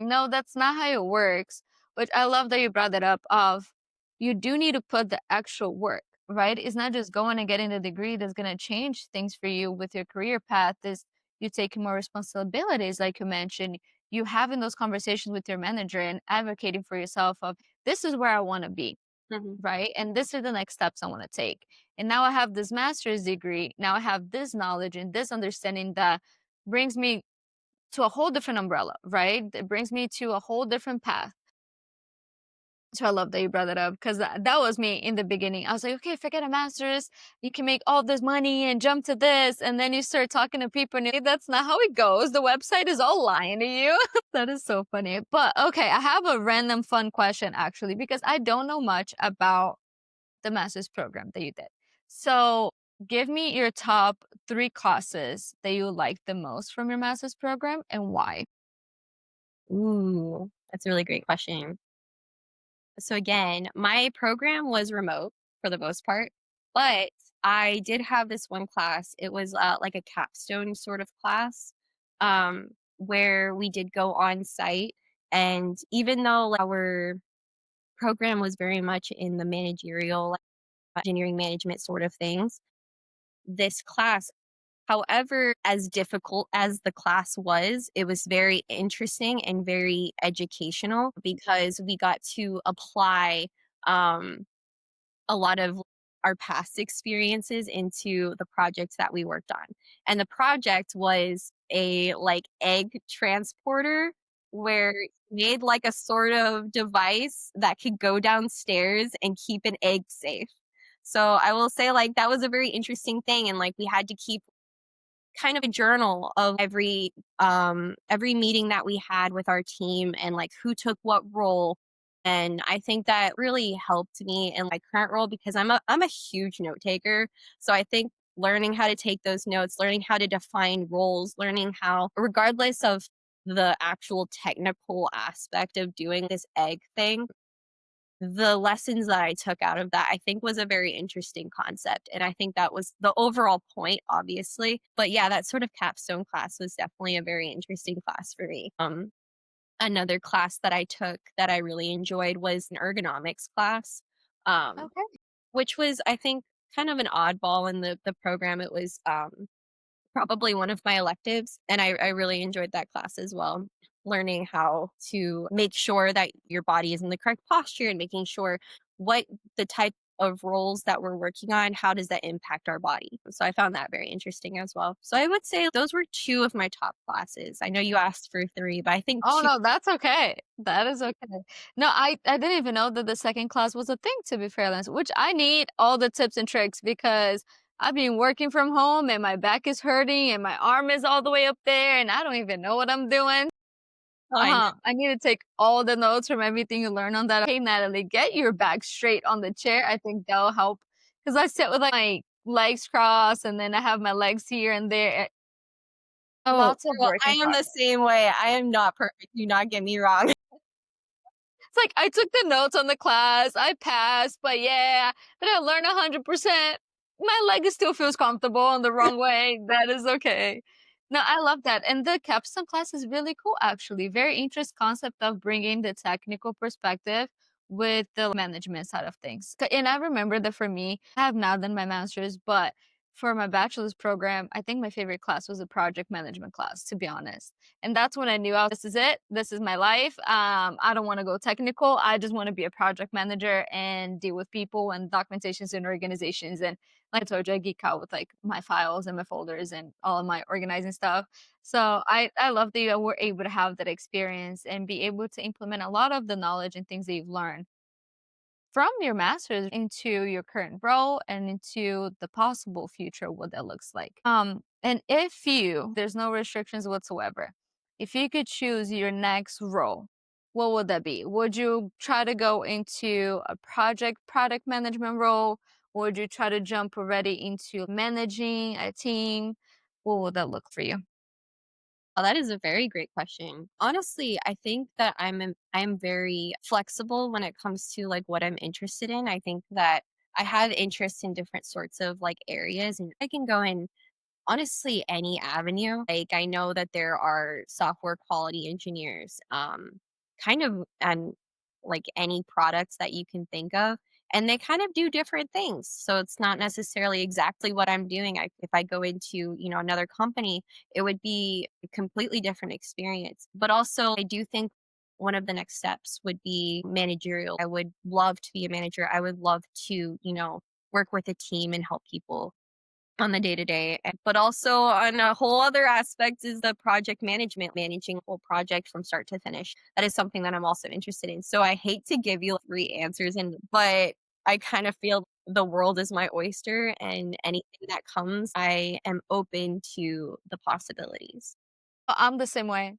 no, that's not how it works, which I love that you brought that up of you do need to put the actual work, right? It's not just going and getting a degree that's gonna change things for you with your career path, is you taking more responsibilities, like you mentioned, you having those conversations with your manager and advocating for yourself of, "This is where I wanna be." Mhm. Right? And this are the next steps I want to take. And now I have this master's degree. Now I have this knowledge and this understanding that brings me to a whole different umbrella, right? It brings me to a whole different path. So I love that you brought that up because that was me in the beginning. I was like, okay, forget a master's. You can make all this money and jump to this. And then you start talking to people and that's not how it goes. The website is all lying to you. That is so funny. But okay, I have a random fun question actually, because I don't know much about the master's program that you did. So, give me your top 3 classes that you liked the most from your master's program and why. Ooh, that's a really great question. So again, my program was remote for the most part, but I did have this one class. It was like a capstone sort of class where we did go on site. And even though our program was very much in the managerial, engineering management sort of things, this class However, as difficult as the class was, it was very interesting and very educational because we got to apply um, a lot of our past experiences into the projects that we worked on. And the project was a like egg transporter where you made like a sort of device that could go downstairs and keep an egg safe. So I will say like that was a very interesting thing, and like we had to keep kind of a journal of every meeting that we had with our team and like who took what role. And I think that really helped me in my current role because I'm a huge note taker. So I think learning how to take those notes, learning how to define roles, learning how, regardless of the actual technical aspect of doing this egg thing, the lessons that I took out of that, I think was a very interesting concept. And I think that was the overall point, obviously. But yeah, that sort of capstone class was definitely a very interesting class for me. Another class that I took that I really enjoyed was an ergonomics class, um, Okay. which was, I think, kind of an oddball in the program. It was probably one of my electives, and I really enjoyed that class as well. Learning how to make sure that your body is in the correct posture and making sure what the type of roles that we're working on, how does that impact our body? So I found that very interesting as well. So I would say those were two of my top classes. I know you asked for three, but I think Oh, two. no, that's okay. That is okay. No, I didn't even know that the second class was a thing, to be fair, Lance, which I need all the tips and tricks because I've been working from home and my back is hurting and my arm is all the way up there and I don't even know what I'm doing. I know. I need to take all the notes from everything you learn on that. Hey, Natalie, get your back straight on the chair. I think that'll help because I sit with like my legs crossed and then I have my legs here and there. Oh, Lots of girl, work I in am the progress. same way. I am not perfect. Do not get me wrong. It's like I took the notes on the class, I passed, but yeah, did I learn 100%? My leg still feels comfortable on the wrong way. That is okay. No, I love that. And the capstone class is really cool, actually. Very interesting concept of bringing the technical perspective with the management side of things. And I remember that for me, I have now done my master's, but for my bachelor's program, I think my favorite class was a project management class, to be honest. And that's when I knew this is it. This is my life. I don't want to go technical. I just want to be a project manager and deal with people and documentations and organizations. And like I told you, I geek out with like my files and my folders and all of my organizing stuff. So I love that you were able to have that experience and be able to implement a lot of the knowledge and things that you've learned from your master's into your current role and into the possible future, what that looks like. And if you, there's no restrictions whatsoever, if you could choose your next role, what would that be? Would you try to go into a product management role? Or would you try to jump already into managing a team? What would that look for you? Oh, that is a very great question. Honestly, I think that I'm very flexible when it comes to like what I'm interested in. I think that I have interest in different sorts of like areas, and I can go in honestly any avenue. Like I know that there are software quality engineers, kind of and like any products that you can think of. And they kind of do different things. So it's not necessarily exactly what I'm doing. If I go into, another company, it would be a completely different experience. But also I do think one of the next steps would be managerial. I would love to be a manager. I would love to, work with a team and help people on the day to day. But also on a whole other aspect is the project management, managing a whole project from start to finish. That is something that I'm also interested in. So I hate to give you three answers, but I kind of feel the world is my oyster, and anything that comes, I am open to the possibilities. I'm the same way.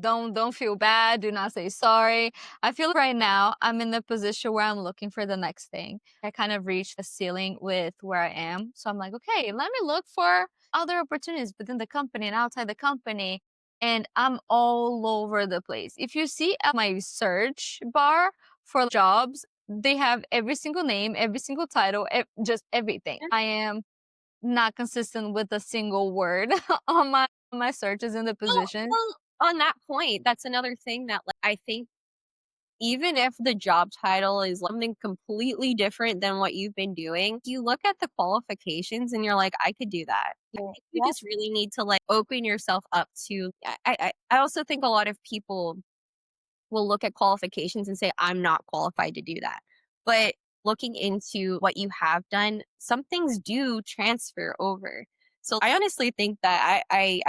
Don't feel bad. Do not say sorry. I feel right now I'm in the position where I'm looking for the next thing. I kind of reached the ceiling with where I am. So I'm like, okay, let me look for other opportunities within the company and outside the company. And I'm all over the place. If you see at my search bar for jobs, they have every single name, every single title, just everything. I am not consistent with a single word on my searches in the Well, position. well, on that point, that's another thing that like, I think even if the job title is something completely different than what you've been doing, you look at the qualifications and you're like, I could do that. I think you just really need to like open yourself up to. I also think a lot of people will look at qualifications and say, I'm not qualified to do that. But looking into what you have done, some things do transfer over. So I honestly think that I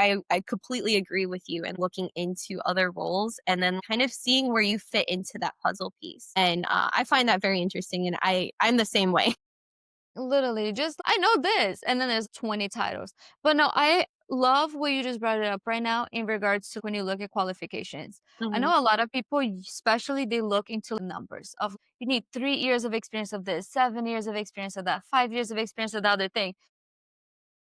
completely agree with you and looking into other roles and then kind of seeing where you fit into that puzzle piece. And I find that very interesting. And I'm the same way. Literally, just I know this, and then there's 20 titles. But no, I love what you just brought it up right now in regards to when you look at qualifications. I Mhm. know a lot of people, especially they look into numbers of you need 3 years of experience of this, 7 years of experience of that, 5 years of experience of the other thing.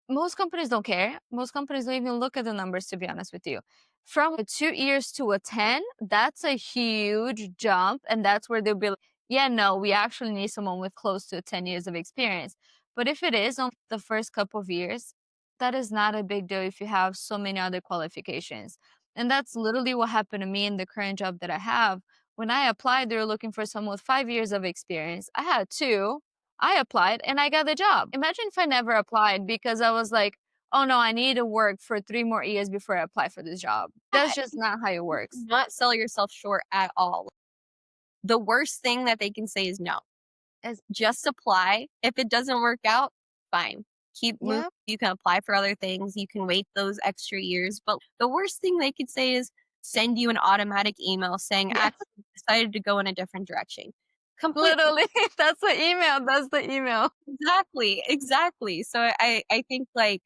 Most companies don't care. Most companies don't even look at the numbers, to be honest with you. From a 2 years to a 10, that's a huge jump. And that's where they'll be like, yeah, no, we actually need someone with close to 10 years of experience. But if it is on the first couple of years, that is not a big deal if you have so many other qualifications. And that's literally what happened to me in the current job that I have. When I applied, they were looking for someone with 5 years of experience. I had two. I applied and I got the job. Imagine if I never applied because I was like, oh no, I need to work for 3 more years before I apply for this job. That's just not how it works. Not sell yourself short at all. The worst thing that they can say is no. As Just apply. If it doesn't work out, fine. Keep moving. yeah, You can apply for other things. You can wait those extra years. But the worst thing they could say is send you an automatic email saying, yeah, actually decided to go in a different direction. Completely. literally. That's the email. That's the email. Exactly. So I think like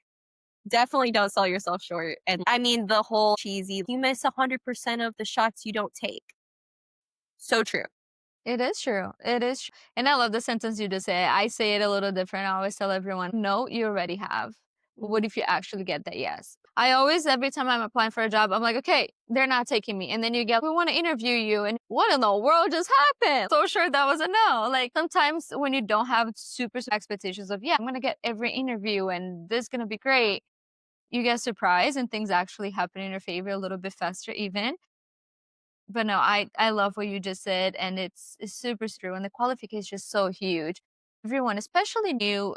definitely don't sell yourself short. And I mean the whole cheesy, you miss 100% of the shots you don't take. So true. It is true. It is. And I love the sentence you just say. I say it a little different. I always tell everyone, no, you already have. But what if you actually get that yes? I always, every time I'm applying for a job, I'm like, okay, they're not taking me. And then you get, we want to interview you. And what in the world just happened? So sure that was a no. Like sometimes when you don't have super expectations of, yeah, I'm going to get every interview and this is going to be great, you get surprised and things actually happen in your favor a little bit faster even. But no, I love what you just said, and it's super true. And the qualification is just so huge. Everyone, especially new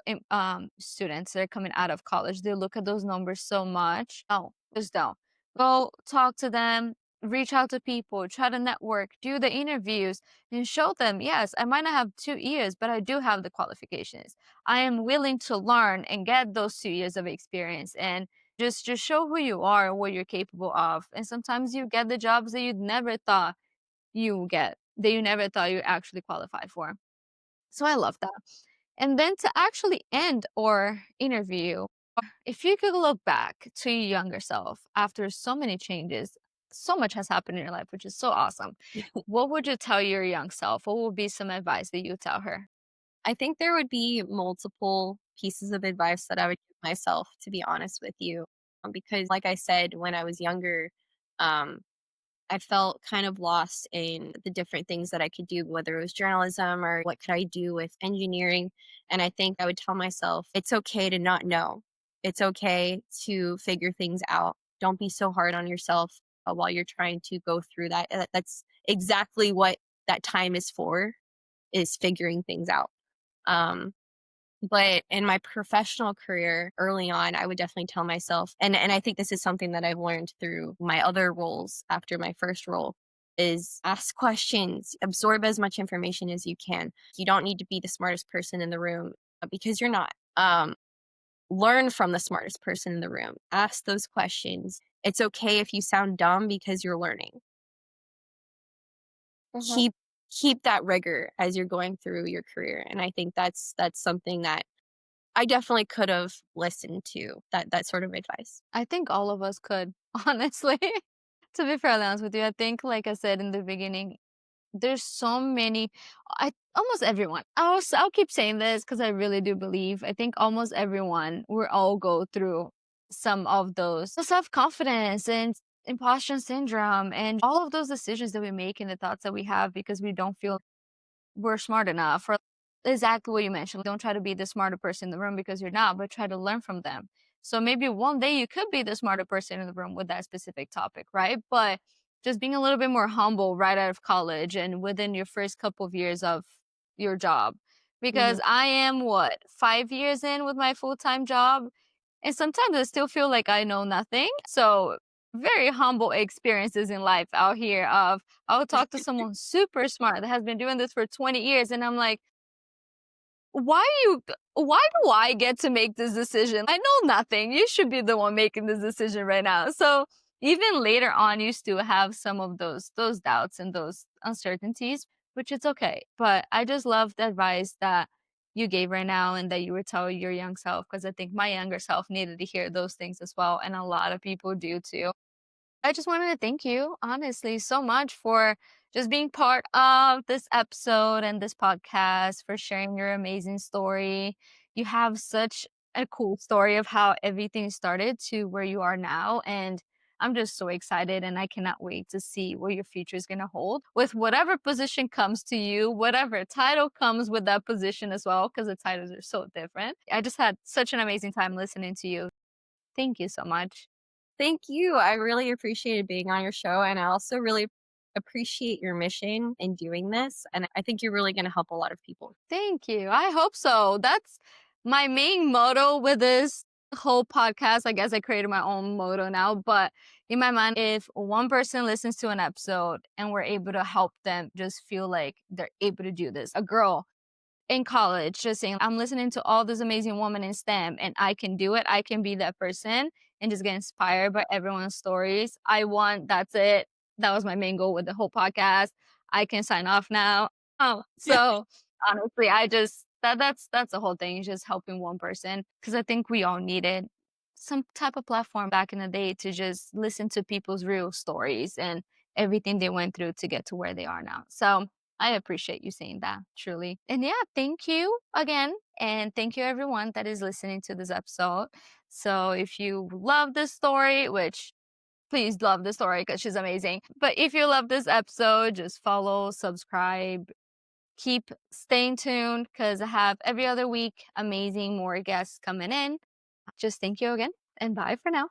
students that are coming out of college, they look at those numbers so much. Oh, just don't. Go talk to them, reach out to people, try to network, do the interviews, and show them, yes, I might not have 2 years, but I do have the qualifications. I am willing to learn and get those 2 years of experience. And just show who you are and what you're capable of. And sometimes you get the jobs that you never thought you would get, that you never thought you actually qualify for. So I love that. And then to actually end our interview, if you could look back to your younger self after so many changes, so much has happened in your life, which is so awesome. What would you tell your young self? What would be some advice that you would tell her? I think there would be multiple pieces of advice that I would give myself, to be honest with you. Because, like I said, when I was younger, um, I felt kind of lost in the different things that I could do, whether it was journalism or what could I do with engineering. And I think I would tell myself, it's okay to not know. It's okay to figure things out. Don't be so hard on yourself while you're trying to go through that. That's exactly what that time is for, is figuring things out. Um, but in my professional career early on, I would definitely tell myself, and I think this is something that I've learned through my other roles after my first role, is ask questions, absorb as much information as you can. You don't need to be the smartest person in the room because you're not. Learn from the smartest person in the room. Ask those questions. It's okay if you sound dumb because you're learning. Mhm. Keep that rigor as you're going through your career, and I think that's something that I definitely could have listened to, that sort of advice. I think all of us could, honestly. To be fairly honest with you, I think, like I said in the beginning, there's so many. I almost everyone. I'll keep saying this because I really do believe. I think almost everyone we all go through some of those self confidence and imposter syndrome and all of those decisions that we make and the thoughts that we have because we don't feel we're smart enough, or exactly what you mentioned. Don't try to be the smarter person in the room because you're not, but try to learn from them. So maybe one day you could be the smarter person in the room with that specific topic, right? But just being a little bit more humble right out of college and within your first couple of years of your job. Because I am 5 years in with my full-time job, and sometimes I still feel like I know nothing. So very humble experiences in life out here of I'll talk to someone super smart that has been doing this for 20 years, and I'm like, why do I get to make this decision? I know nothing. You should be the one making this decision right now. So even later on, you still have some of those doubts and those uncertainties, which it's okay. But I just love the advice that you gave right now and that you were telling your young self, because I think my younger self needed to hear those things as well. And a lot of people do too. I just wanted to thank you, honestly, so much for just being part of this episode and this podcast, for sharing your amazing story. You have such a cool story of how everything started to where you are now. And I'm just so excited, and I cannot wait to see what your future is going to hold with whatever position comes to you, whatever title comes with that position as well, because the titles are so different. I just had such an amazing time listening to you. Thank you so much. Thank you. I really appreciated being on your show, and I also really appreciate your mission in doing this. And I think you're really going to help a lot of people. Thank you. I hope so. That's my main motto with this whole podcast. I guess I created my own motto now, but in my mind, if one person listens to an episode and we're able to help them just feel like they're able to do this, a girl in college just saying, I'm listening to all these amazing women in STEM and I can do it. I can be that person, and just get inspired by everyone's stories. That's it. That was my main goal with the whole podcast. I can sign off now. So honestly, I just, that's the whole thing, just helping one person. Cause I think we all needed some type of platform back in the day to just listen to people's real stories and everything they went through to get to where they are now. So I appreciate you saying that, truly. And yeah, thank you again. And thank you everyone that is listening to this episode. So if you love this story, which please love the story because she's amazing. But if you love this episode, just follow, subscribe, keep staying tuned because I have every other week amazing more guests coming in. Just thank you again and bye for now.